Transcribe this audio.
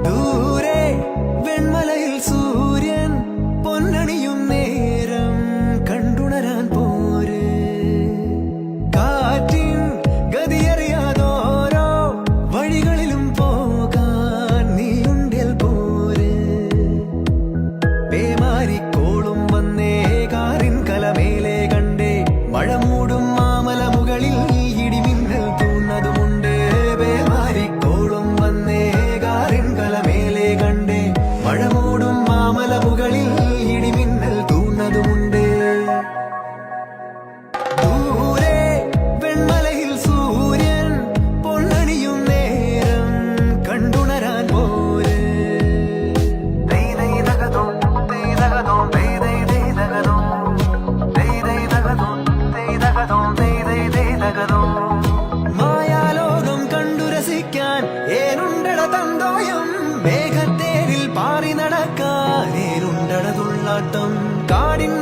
ദൂരെ വെൺമലയിൽ സൂര്യൻ പൊന്നണിയും നേരം കണ്ടുണരാൻ പോര്. കാറ്റിൻ ഗതിയറിയാതോരോ വഴികളിലും പോകാൻ നീയുണ്ടിൽ പോര്. പേമാരിക്കോളും വന്നേ കാറിൻ കലമേലെ കണ്ടേ മഴ മൂടും മാമല മുകളിൽ ഇടിമിന്നൽ തൂന്നതുമുണ്ട്. പേമാരിക്കോളും വന്നേ കാറിൻ കലമേലെ കണ്ടേ മഴ മൂടും മാമല മുകളിൽ ഇടിമിന്നൽ തൂന്നതുമുണ്ട്. ദൂരെ വെൺമലയിൽ സൂര്യൻ പൊന്നണിയും നേരം കണ്ടുണരാൻ പോര്. മായാലോകം കണ്ടു രസിക്കാൻ ഏനുണ്ടട തന്തോയം. മേഘത്തേരിൽ പാറി നടക്കാൻ ഏനുണ്ടട തുള്ളാട്ടം. കാടിൻ